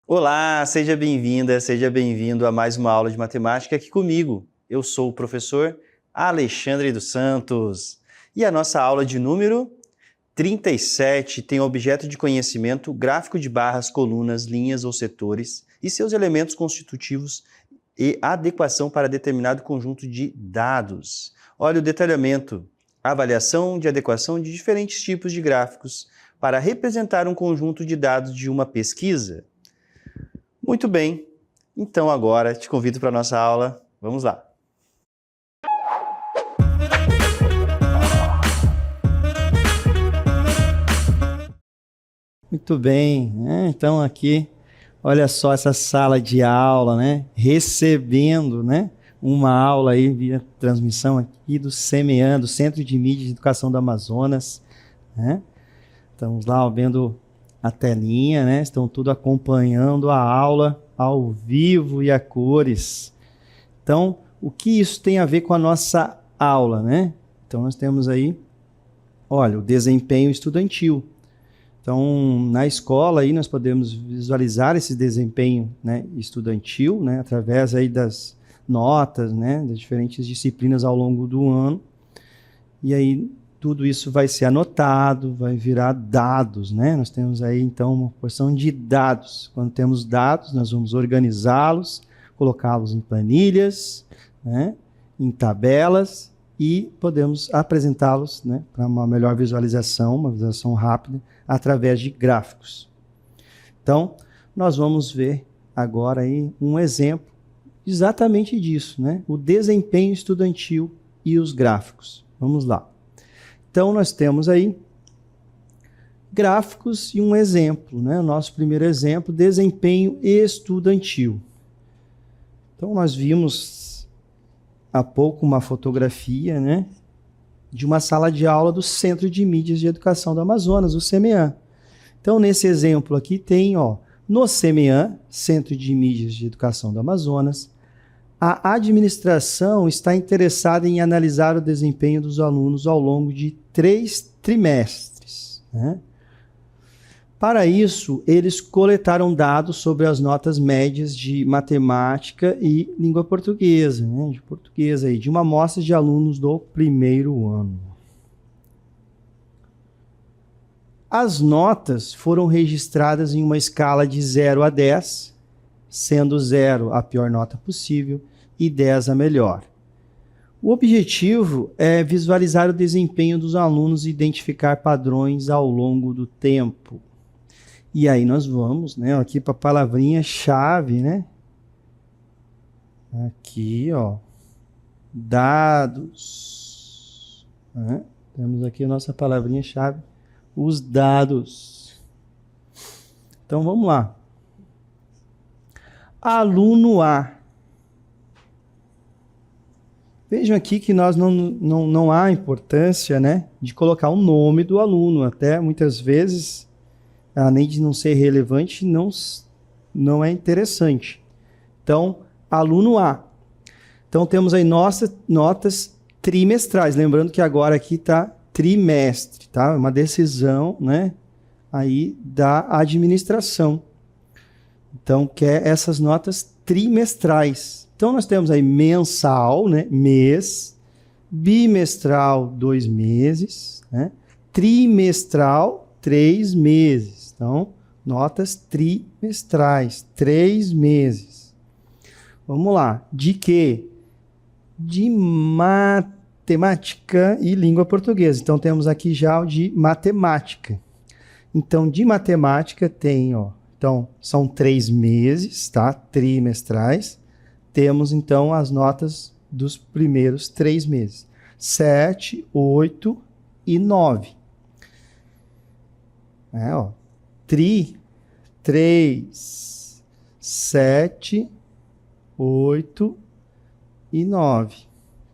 Olá, seja bem-vinda, seja bem-vindo a mais uma aula de matemática aqui comigo. Eu sou o professor Alexandre dos Santos e a nossa aula de número 37 tem o objeto de conhecimento gráfico de barras, colunas, linhas ou setores e seus elementos constitutivos e adequação para determinado conjunto de dados. Olha o detalhamento, avaliação de adequação de diferentes tipos de gráficos para representar um conjunto de dados de uma pesquisa. Muito bem, então agora te convido para a nossa aula. Vamos lá. Muito bem, né? Então aqui, olha só essa sala de aula, né? Recebendo, né? Uma aula aí via transmissão aqui do CEMEAN, do Centro de Mídia e Educação do Amazonas, né? Estamos lá vendo a telinha, né? Estão tudo acompanhando a aula ao vivo e a cores. Então, o que isso tem a ver com a nossa aula, né? Então, nós temos aí, olha, o desempenho estudantil. Então, na escola aí nós podemos visualizar esse desempenho, né, estudantil, né, através aí das notas, né, das diferentes disciplinas ao longo do ano. E aí tudo isso vai ser anotado, vai virar dados, né? Nós temos aí, então, uma porção de dados. Quando temos dados, nós vamos organizá-los, colocá-los em planilhas, né? Em tabelas e podemos apresentá-los, né? Para uma melhor visualização, uma visualização rápida, através de gráficos. Então, nós vamos ver agora aí um exemplo exatamente disso, né? O desempenho estudantil e os gráficos. Vamos lá. Então, nós temos aí gráficos e um exemplo, né? O nosso primeiro exemplo, desempenho estudantil. Então, nós vimos há pouco uma fotografia, né, de uma sala de aula do Centro de Mídias de Educação do Amazonas, o CEMEAN. Então, nesse exemplo aqui tem, ó, no CEMEAN, Centro de Mídias de Educação do Amazonas, a administração está interessada em analisar o desempenho dos alunos ao longo de 3 trimestres, né? Para isso, eles coletaram dados sobre as notas médias de matemática e língua portuguesa, né? De português aí, de uma amostra de alunos do primeiro ano. As notas foram registradas em uma escala de 0 a 10, sendo 0 a pior nota possível e 10 a melhor. O objetivo é visualizar o desempenho dos alunos e identificar padrões ao longo do tempo. E aí nós vamos, né, aqui para a palavrinha-chave, né? Aqui, ó, dados. Né? Temos aqui a nossa palavrinha-chave, os dados. Então vamos lá. Aluno A. Vejam aqui que nós não há importância, né, de colocar o nome do aluno. Até muitas vezes, além de não ser relevante, não é interessante. Então, aluno A. Então, temos aí notas trimestrais. Lembrando que agora aqui está trimestre, tá? Uma decisão, né, aí da administração. Então, quer essas notas trimestrais. Então, nós temos aí mensal, né, mês, bimestral, 2 meses, né, trimestral, 3 meses. Então, notas trimestrais, 3 meses. Vamos lá. De quê? De matemática e língua portuguesa. Então, temos aqui já o de matemática. Então, de matemática tem, ó, então, são 3 meses, tá? Trimestrais. Temos, então, as notas dos primeiros 3 meses. 7, 8 e 9. Ó. 3, 7, 8 e 9.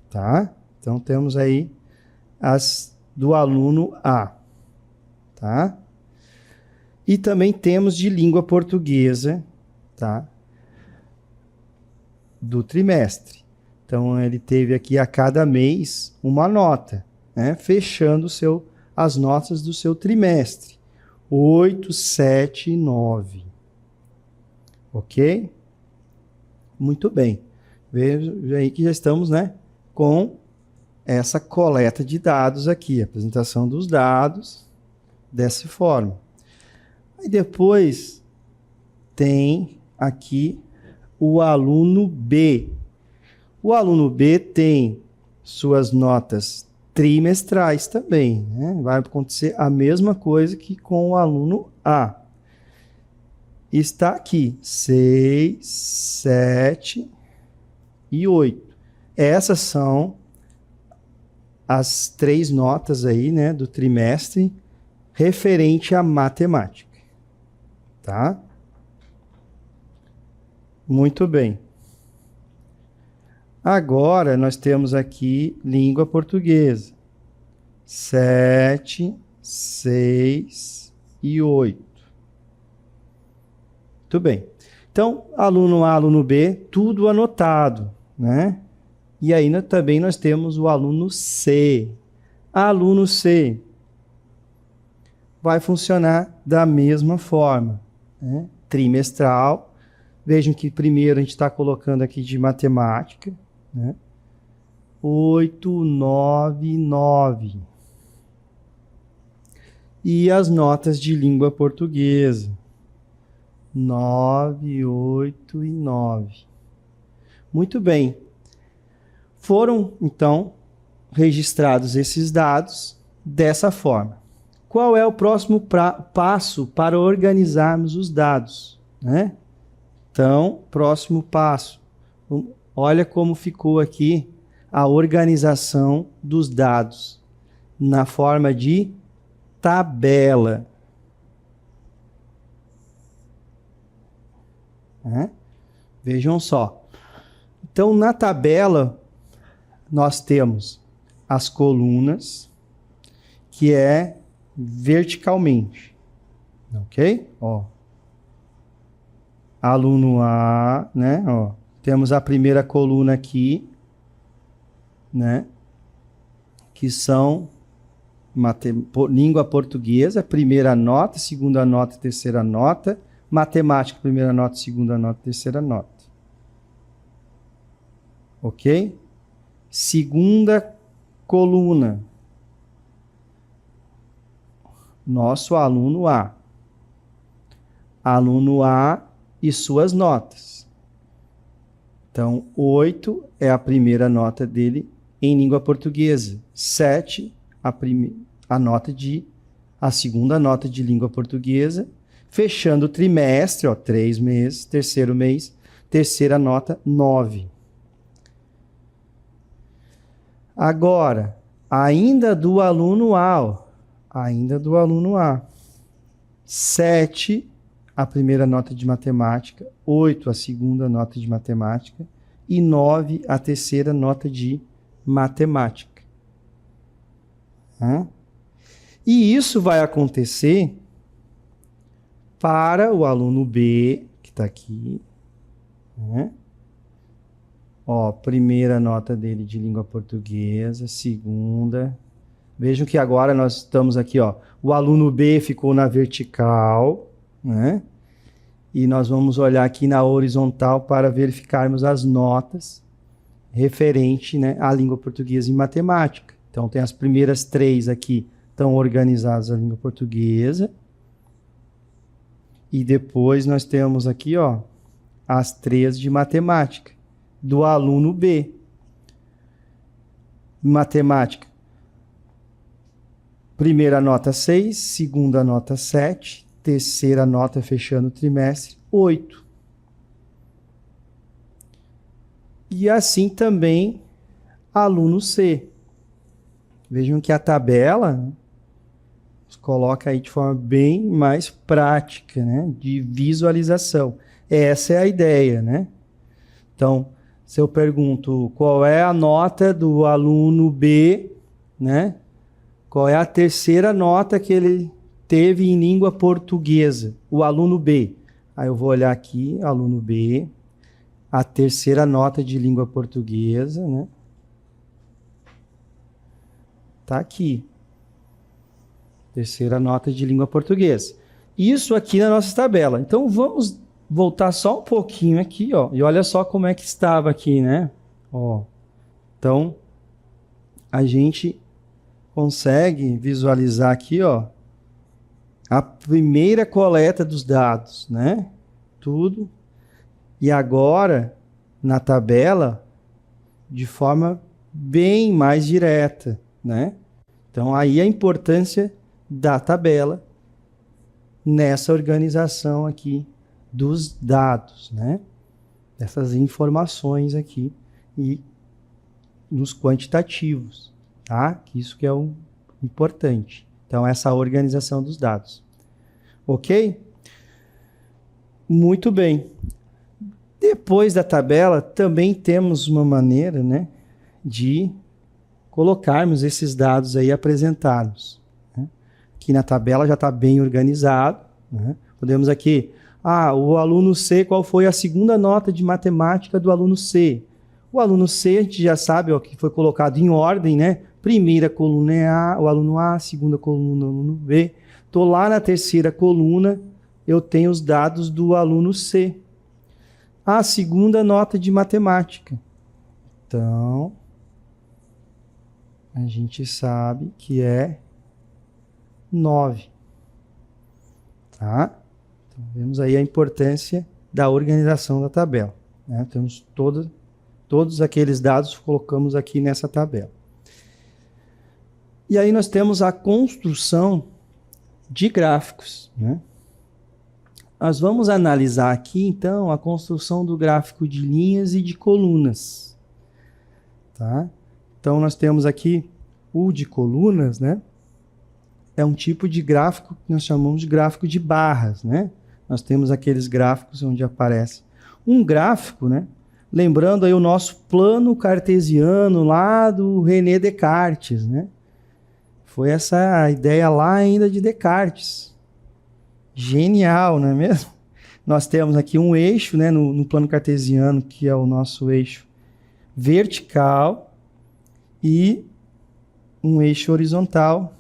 Tá? Então, temos aí as do aluno A. Tá? E também temos de língua portuguesa, tá? Do trimestre. Então, ele teve aqui a cada mês uma nota, né? Fechando as notas do seu trimestre. 8, 7 e 9. Ok? Muito bem. Veja aí que já estamos, né, com essa coleta de dados aqui, apresentação dos dados dessa forma. Aí depois tem aqui o aluno B. O aluno B tem suas notas trimestrais também, né? Vai acontecer a mesma coisa que com o aluno A. Está aqui 6, 7 e 8. Essas são as 3 notas aí, né, do trimestre referente à matemática. Tá? Muito bem. Agora nós temos aqui língua portuguesa. 7, 6 e 8. Muito bem. Então, aluno A, aluno B, tudo anotado, né? E aí também nós temos o aluno C. Aluno C vai funcionar da mesma forma, né? Trimestral. Vejam que primeiro a gente está colocando aqui de matemática, né? 8, 9, 9. E as notas de língua portuguesa. 9, 8 e 9. Muito bem. Foram, então, registrados esses dados dessa forma. Qual é o próximo passo para organizarmos os dados, né? Então, próximo passo. Olha como ficou aqui a organização dos dados na forma de tabela. Vejam só. Então, na tabela, nós temos as colunas, que é verticalmente. Ok? Ó. Aluno A, né? Ó. Temos a primeira coluna aqui, né? Que são língua portuguesa, primeira nota, segunda nota, terceira nota. Matemática, primeira nota, segunda nota, terceira nota. Ok? Segunda coluna. Nosso aluno A. Aluno A e suas notas. Então, 8 é a primeira nota dele em língua portuguesa. 7, a segunda nota de língua portuguesa. Fechando o trimestre, ó, 3 meses, terceiro mês, terceira nota, 9. Agora, ainda do aluno A, ó, ainda do aluno A. 7, a primeira nota de matemática, 8, a segunda nota de matemática e 9, a terceira nota de matemática. E isso vai acontecer para o aluno B, que está aqui, né? Ó, primeira nota dele de língua portuguesa, segunda. Vejam que agora nós estamos aqui, ó. O aluno B ficou na vertical, né? E nós vamos olhar aqui na horizontal para verificarmos as notas referente, né, à língua portuguesa e matemática. Então, tem as primeiras 3 aqui, estão organizadas a língua portuguesa. E depois nós temos aqui, ó, as 3 de matemática, do aluno B. Matemática. Primeira nota 6, segunda nota 7, terceira nota fechando o trimestre, 8. E assim também aluno C. Vejam que a tabela coloca aí de forma bem mais prática, né, de visualização. Essa é a ideia, né? Então, se eu pergunto qual é a nota do aluno B, né? Qual é a terceira nota que ele teve em língua portuguesa? O aluno B. Aí eu vou olhar aqui, aluno B. a terceira nota de língua portuguesa, né? Tá aqui. Terceira nota de língua portuguesa. Isso aqui na nossa tabela. Então, vamos voltar só um pouquinho aqui, ó. E olha só como é que estava aqui, né? Ó. Então, a gente consegue visualizar aqui, ó, a primeira coleta dos dados, né? Tudo. E agora, na tabela, de forma bem mais direta, né? Então, aí a importância da tabela nessa organização aqui dos dados, né? Dessas informações aqui e nos quantitativos, tá? Isso que é o importante. Então, essa organização dos dados. Ok? Muito bem. Depois da tabela, também temos uma maneira, né, de colocarmos esses dados aí apresentados. Né? Aqui na tabela já está bem organizado. Né? Podemos aqui, o aluno C, qual foi a segunda nota de matemática do aluno C? O aluno C, a gente já sabe, ó, que foi colocado em ordem, né? Primeira coluna é o aluno A, segunda coluna é o aluno B. Estou lá na terceira coluna, eu tenho os dados do aluno C. A segunda nota de matemática. Então, a gente sabe que é 9. Tá? Então, vemos aí a importância da organização da tabela. Né? Temos todos aqueles dados que colocamos aqui nessa tabela. E aí nós temos a construção de gráficos. Né? Nós vamos analisar aqui, então, a construção do gráfico de linhas e de colunas. Tá? Então, nós temos aqui o de colunas, né? É um tipo de gráfico que nós chamamos de gráfico de barras, né? Nós temos aqueles gráficos onde aparece um gráfico, né? Lembrando aí o nosso plano cartesiano lá do René Descartes, né? Foi essa a ideia lá ainda de Descartes. Genial, não é mesmo? Nós temos aqui um eixo, né, no plano cartesiano, que é o nosso eixo vertical, e um eixo horizontal,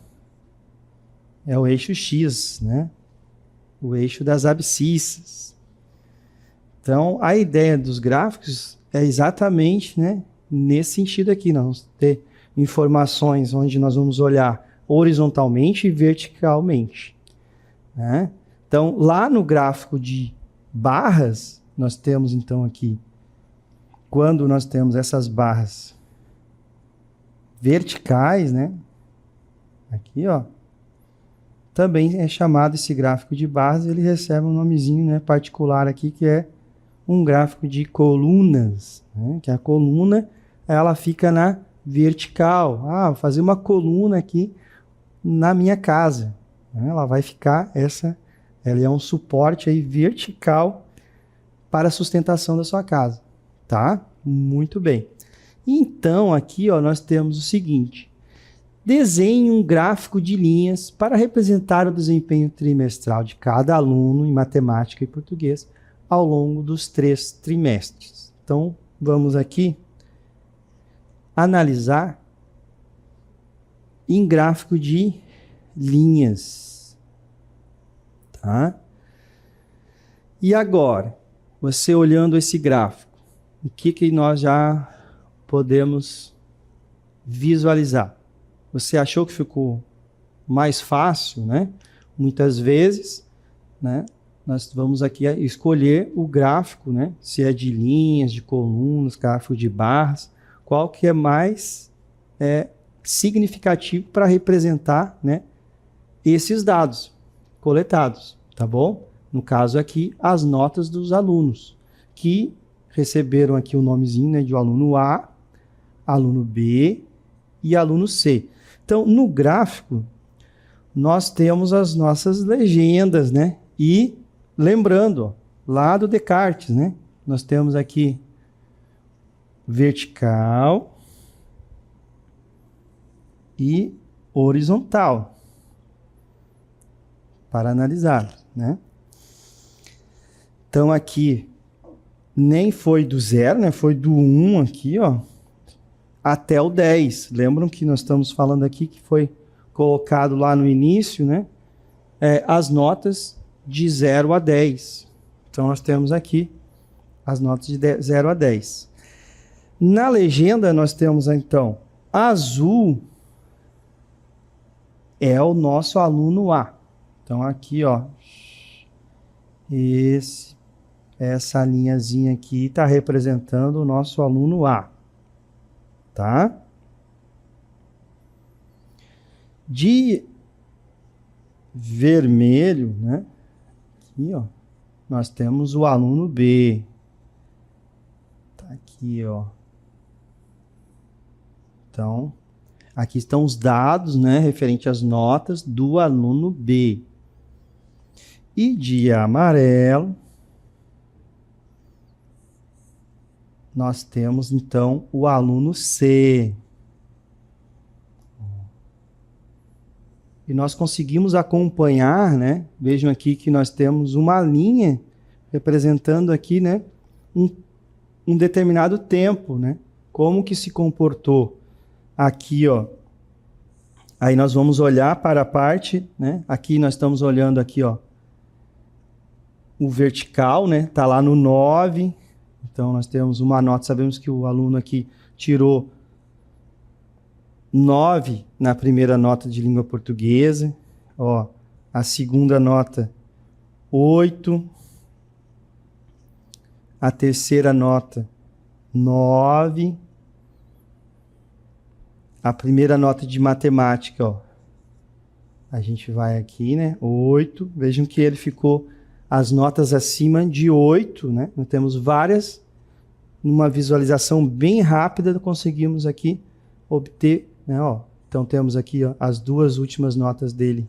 é o eixo X, né? O eixo das abscissas. Então, a ideia dos gráficos é exatamente, né, nesse sentido aqui. Nós vamos ter informações onde nós vamos olhar horizontalmente e verticalmente. Né? Então, lá no gráfico de barras, nós temos então aqui, quando nós temos essas barras verticais, né? Aqui, ó. Também é chamado esse gráfico de barras, ele recebe um nomezinho, né, particular aqui, que é um gráfico de colunas, né? Que a coluna, ela fica na vertical. Vou fazer uma coluna aqui na minha casa. Ela vai ficar ela é um suporte aí vertical para a sustentação da sua casa, tá? Muito bem. Então, aqui, ó, nós temos o seguinte: desenhe um gráfico de linhas para representar o desempenho trimestral de cada aluno em matemática e português ao longo dos 3 trimestres. Então, vamos aqui analisar em gráfico de linhas. Tá? E agora, você olhando esse gráfico, o que nós já podemos visualizar? Você achou que ficou mais fácil, né? Muitas vezes, né, nós vamos aqui escolher o gráfico, né? Se é de linhas, de colunas, gráfico de barras, qual que é mais significativo para representar, né, esses dados coletados, tá bom? No caso aqui, as notas dos alunos, que receberam aqui o nomezinho, né, de aluno A, aluno B e aluno C. Então, no gráfico, nós temos as nossas legendas, né? E lembrando, ó, lá do Descartes, né? Nós temos aqui vertical e horizontal para analisar, né? Então, aqui Nem foi do 0, né? Foi do 1 aqui, ó, até o 10. Lembram que nós estamos falando aqui que foi colocado lá no início, né? As notas de 0 a 10. Então, nós temos aqui as notas de 0 a 10. Na legenda, nós temos, então, azul é o nosso aluno A. Então, aqui, ó, essa linhazinha aqui está representando o nosso aluno A. Tá? De vermelho, né? Aqui, ó, nós temos o aluno B. Tá aqui, ó. Então, aqui estão os dados, né, referente às notas do aluno B. E de amarelo, nós temos, então, o aluno C. E nós conseguimos acompanhar, né? Vejam aqui que nós temos uma linha representando aqui, né, um determinado tempo, né? Como que se comportou aqui, ó. Aí nós vamos olhar para a parte, né? Aqui nós estamos olhando aqui, ó, o vertical, né? Tá lá no 9. Então nós temos uma nota, sabemos que o aluno aqui tirou 9 na primeira nota de língua portuguesa, ó, a segunda nota 8, a terceira nota 9, a primeira nota de matemática, ó, a gente vai aqui, né, 8, vejam que ele ficou as notas acima de 8, né, nós temos várias, numa visualização bem rápida, conseguimos aqui obter, né, ó, então temos aqui, ó, as duas últimas notas dele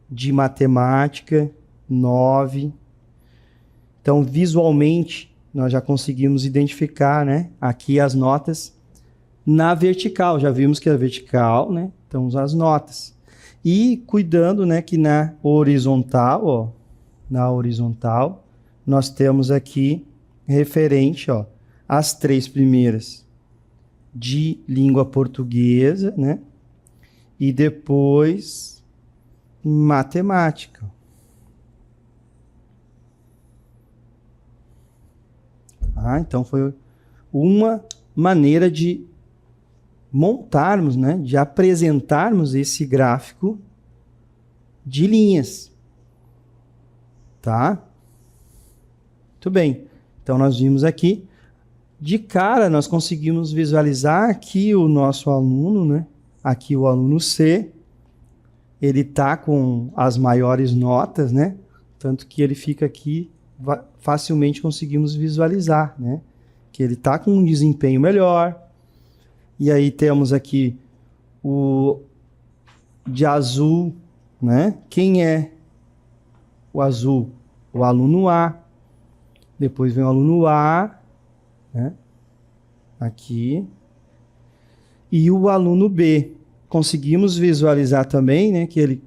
de matemática, 9. Então, visualmente, nós já conseguimos identificar, né, aqui as notas na vertical. Já vimos que a vertical, né, então as notas. E cuidando, né, que na horizontal, ó, na horizontal, nós temos aqui referente, ó, as 3 primeiras de língua portuguesa, né? E depois matemática. Então foi uma maneira de montarmos, né? De apresentarmos esse gráfico de linhas. Tá? Muito bem. Então nós vimos aqui. De cara, nós conseguimos visualizar aqui o nosso aluno, né? Aqui o aluno C, ele está com as maiores notas, né? Tanto que ele fica aqui, facilmente conseguimos visualizar, né? Que ele está com um desempenho melhor. E aí temos aqui o de azul, né? Quem é o azul? O aluno A. Depois vem o aluno A, né? Aqui. E o aluno B. Conseguimos visualizar também, né, que ele,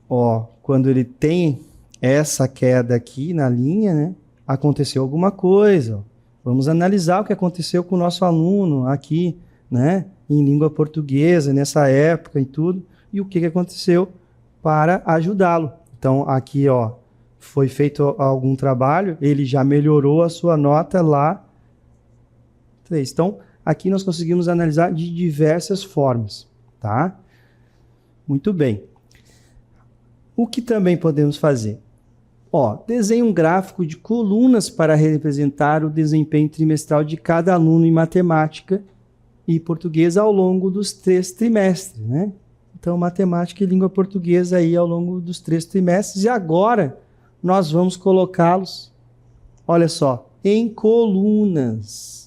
ó, quando ele tem essa queda aqui na linha, né, aconteceu alguma coisa. Ó. Vamos analisar o que aconteceu com o nosso aluno aqui, né, em língua portuguesa, nessa época e tudo, e o que aconteceu para ajudá-lo. Então, aqui, ó, foi feito algum trabalho, ele já melhorou a sua nota lá. 3. Então, aqui nós conseguimos analisar de diversas formas, tá? Muito bem. O que também podemos fazer? Ó, desenhe um gráfico de colunas para representar o desempenho trimestral de cada aluno em matemática e português ao longo dos 3 trimestres, né? Então, matemática e língua portuguesa aí ao longo dos 3 trimestres. E agora, nós vamos colocá-los, olha só, em colunas.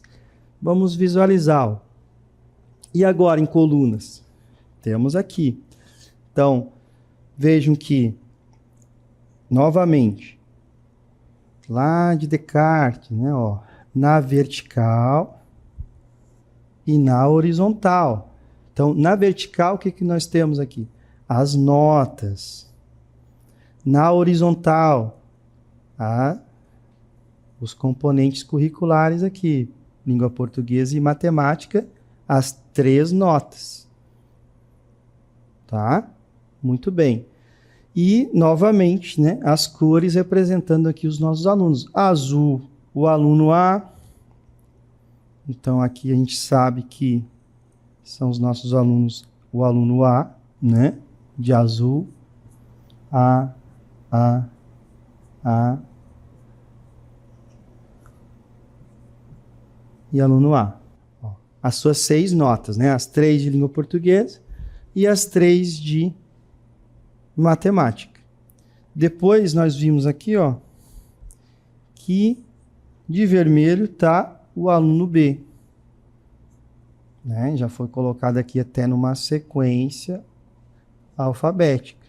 Vamos visualizar. Ó. E agora, em colunas? Temos aqui. Então, vejam que, novamente, lá de Descartes, né, ó, na vertical e na horizontal. Então, na vertical, o que nós temos aqui? As notas. Na horizontal, os componentes curriculares aqui, língua portuguesa e matemática, as 3 notas. Tá? Muito bem. E, novamente, né, as cores representando aqui os nossos alunos. Azul, o aluno A. Então, aqui a gente sabe que são os nossos alunos, o aluno A, né, de azul. A. E aluno A. Ó, as suas 6 notas, né, as 3 de língua portuguesa e as 3 de matemática. Depois nós vimos aqui, ó, que de vermelho está o aluno B. Né? Já foi colocado aqui até numa sequência alfabética.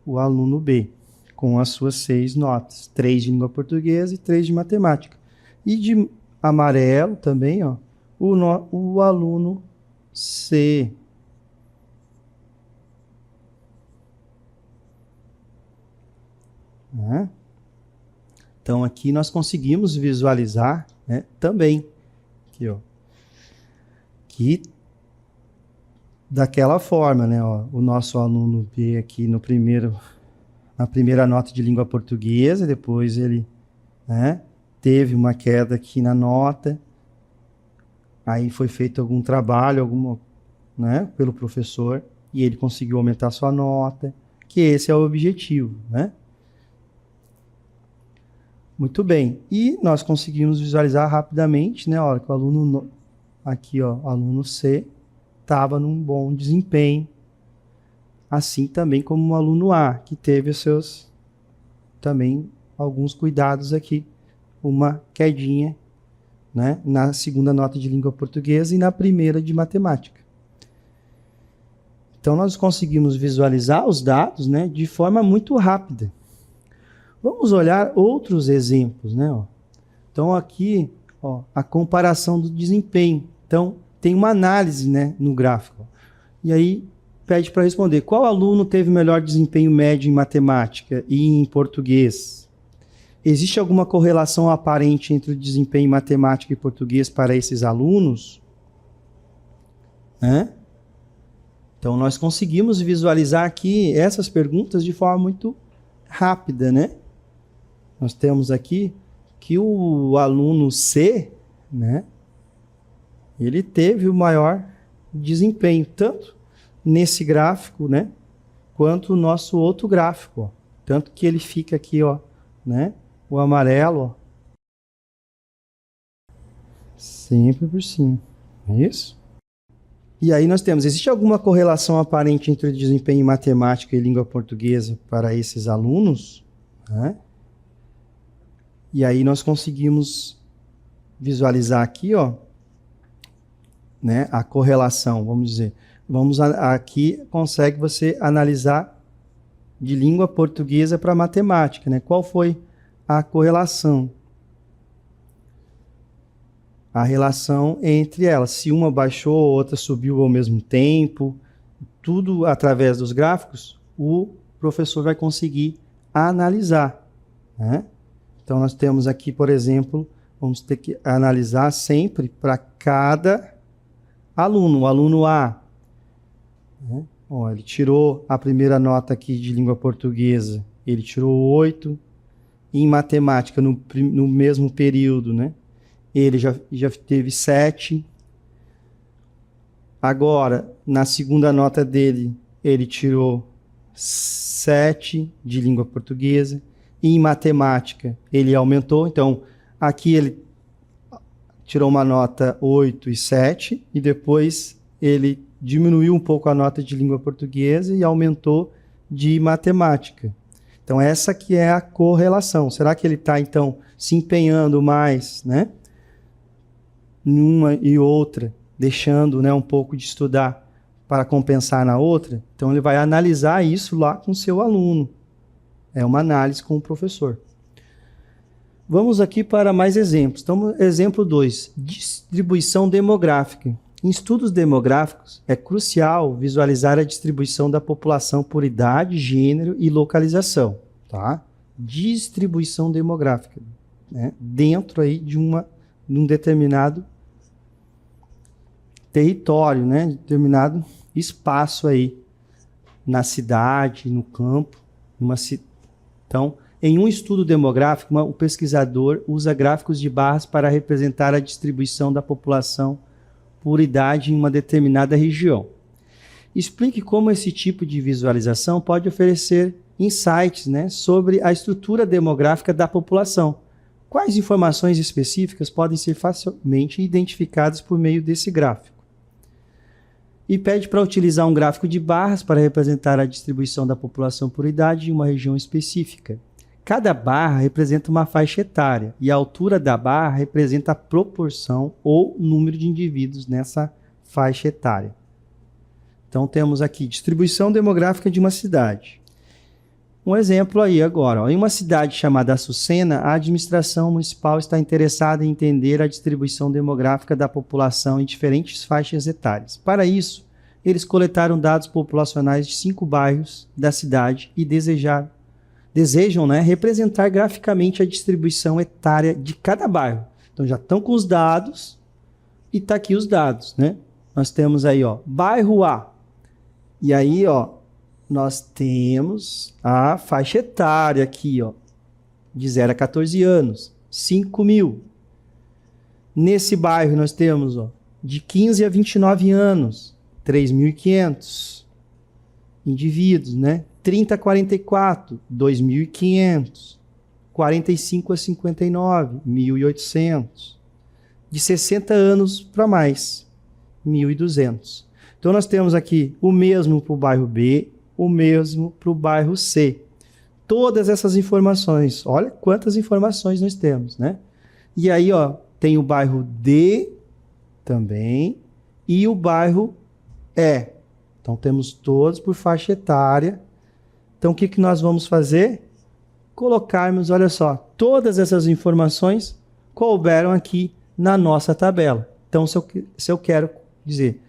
O aluno B, com as suas 6 notas. 3 de língua portuguesa e 3 de matemática. E de amarelo também, ó, o aluno C. Né? Então, aqui nós conseguimos visualizar, né, também, aqui, ó, que daquela forma, né, ó, o nosso aluno B aqui na primeira nota de língua portuguesa, depois ele, né, teve uma queda aqui na nota, aí foi feito algum trabalho, né, pelo professor, e ele conseguiu aumentar sua nota, que esse é o objetivo, né? Muito bem. E nós conseguimos visualizar rapidamente, né, a hora que o aluno, aqui, ó, aluno C, estava num bom desempenho, assim também como o aluno A, que teve os seus, também, alguns cuidados aqui, uma quedinha, né, na segunda nota de língua portuguesa e na primeira de matemática. Então, nós conseguimos visualizar os dados, né, de forma muito rápida. Vamos olhar outros exemplos, né? Ó. Então, aqui, ó, a comparação do desempenho. Então, tem uma análise, né, no gráfico. E aí, pede para responder. Qual aluno teve melhor desempenho médio em matemática e em português? Existe alguma correlação aparente entre o desempenho em matemática e português para esses alunos? Né? Então, nós conseguimos visualizar aqui essas perguntas de forma muito rápida, né? Nós temos aqui que o aluno C, né, ele teve o maior desempenho, tanto nesse gráfico, né, quanto o nosso outro gráfico. Ó. Tanto que ele fica aqui, ó, né, o amarelo, ó, sempre por cima. É isso? E aí nós temos, existe alguma correlação aparente entre o desempenho em matemática e língua portuguesa para esses alunos? Né? E aí nós conseguimos visualizar aqui, ó, né, a correlação, vamos dizer. Aqui consegue você analisar de língua portuguesa para matemática, né? Qual foi a correlação? A relação entre elas. Se uma baixou, a outra subiu ao mesmo tempo, tudo através dos gráficos, o professor vai conseguir analisar, né? Então, nós temos aqui, por exemplo, vamos ter que analisar sempre para cada aluno. O aluno A, né? Ó, ele tirou a primeira nota aqui de língua portuguesa, ele tirou 8. Em matemática, no mesmo período, né? Ele já teve 7. Agora, na segunda nota dele, ele tirou 7 de língua portuguesa. E em matemática, ele aumentou. Então, aqui ele tirou uma nota 8 e 7. E depois ele diminuiu um pouco a nota de língua portuguesa e aumentou de matemática. Então, essa que é a correlação. Será que ele está, então, se empenhando mais, né, em uma e outra, deixando, né, um pouco de estudar para compensar na outra? Então, ele vai analisar isso lá com o seu aluno. É uma análise com o professor. Vamos aqui para mais exemplos. Então, exemplo 2. Distribuição demográfica. Em estudos demográficos, é crucial visualizar a distribuição da população por idade, gênero e localização. Tá? distribuição demográfica, né? Dentro aí de um determinado território, né? Determinado espaço aí, na cidade, no campo. Então, em um estudo demográfico, o pesquisador usa gráficos de barras para representar a distribuição da população por idade em uma determinada região. Explique como esse tipo de visualização pode oferecer insights, né, sobre a estrutura demográfica da população. Quais informações específicas podem ser facilmente identificadas por meio desse gráfico? E pede para utilizar um gráfico de barras para representar a distribuição da população por idade em uma região específica. Cada barra representa uma faixa etária e a altura da barra representa a proporção ou número de indivíduos nessa faixa etária. Então temos aqui distribuição demográfica de uma cidade. Um exemplo aí agora. Em uma cidade chamada Açucena, a administração municipal está interessada em entender a distribuição demográfica da população em diferentes faixas etárias. Para isso, eles coletaram dados populacionais de 5 bairros da cidade e desejam, né, representar graficamente a distribuição etária de cada bairro. Então já estão com os dados e está aqui os dados, né? Nós temos aí, ó, bairro A. E aí, ó, nós temos a faixa etária aqui, ó, de 0 a 14 anos, 5.000. Nesse bairro nós temos, ó, de 15 a 29 anos, 3.500 indivíduos, né? 30 a 44, 2.500. 45 a 59, 1.800. De 60 anos para mais, 1.200. Então nós temos aqui o mesmo para o bairro B, o mesmo para o bairro C. Todas essas informações, olha quantas informações nós temos, né? E aí, ó, tem o bairro D também e o bairro E. Então temos todos por faixa etária. Então o que nós vamos fazer? Colocarmos, olha só, todas essas informações couberam aqui na nossa tabela. Então se eu quero dizer,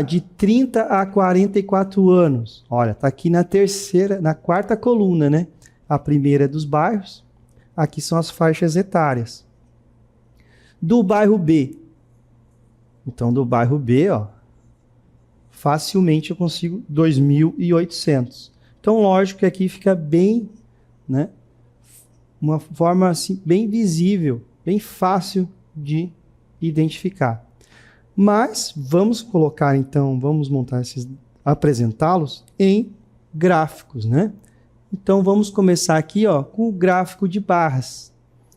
de 30 a 44 anos, olha, está aqui na quarta coluna, né? A primeira é dos bairros, aqui são as faixas etárias. Do bairro B, então do bairro B, ó, facilmente eu consigo 2.800. Então, lógico que aqui fica bem, né? Uma forma assim, bem visível, bem fácil de identificar. Mas vamos colocar então, vamos montar apresentá-los em gráficos, né? Então vamos começar aqui, ó, com o gráfico de barras.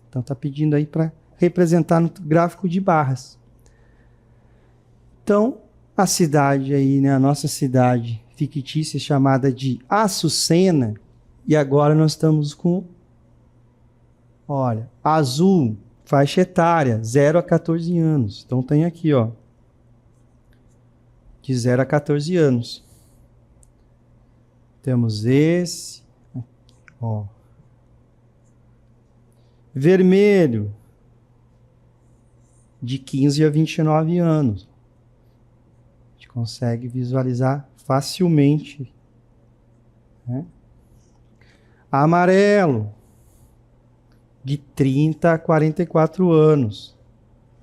Então tá pedindo aí para representar no gráfico de barras. Então, a cidade aí, né, a nossa cidade fictícia chamada de Açucena, e agora nós estamos com, olha, azul, faixa etária, 0 a 14 anos. Então tem aqui, ó, de 0 a 14 anos. Temos esse, ó, vermelho, de 15 a 29 anos. A gente consegue visualizar facilmente, né? Amarelo, de 30 a 44 anos,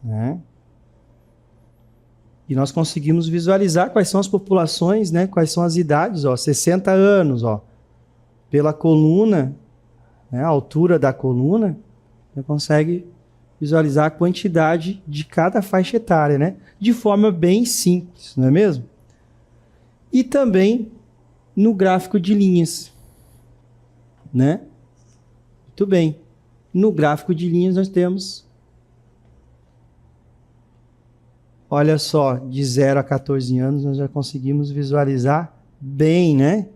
né? E nós conseguimos visualizar quais são as populações, né? Quais são as idades, ó, 60 anos, ó. Pela coluna, né? A altura da coluna, você consegue visualizar a quantidade de cada faixa etária, né? De forma bem simples, não é mesmo? E também no gráfico de linhas, né? Muito bem. No gráfico de linhas nós temos, olha só, de 0 a 14 anos nós já conseguimos visualizar bem, né?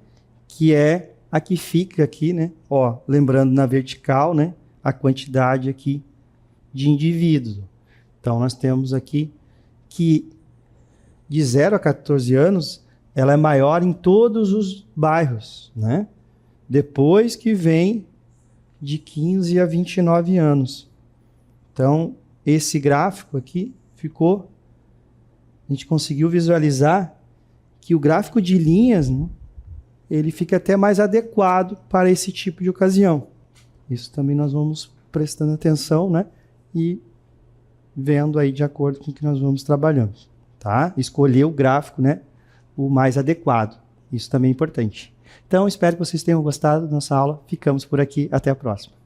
Que é a que fica aqui, né? Ó, lembrando na vertical, né? A quantidade aqui de indivíduos. Então nós temos aqui que de 0 a 14 anos ela é maior em todos os bairros, né? Depois que vem de 15 a 29 anos. Então, esse gráfico aqui ficou, a gente conseguiu visualizar que o gráfico de linhas, né, ele fica até mais adequado para esse tipo de ocasião, Isso também nós vamos prestando atenção, né? E vendo aí de acordo com o que nós vamos trabalhando, tá? Escolher o gráfico, né? O mais adequado. Isso também é importante. Então, espero que vocês tenham gostado da nossa aula. Ficamos por aqui. Até a próxima.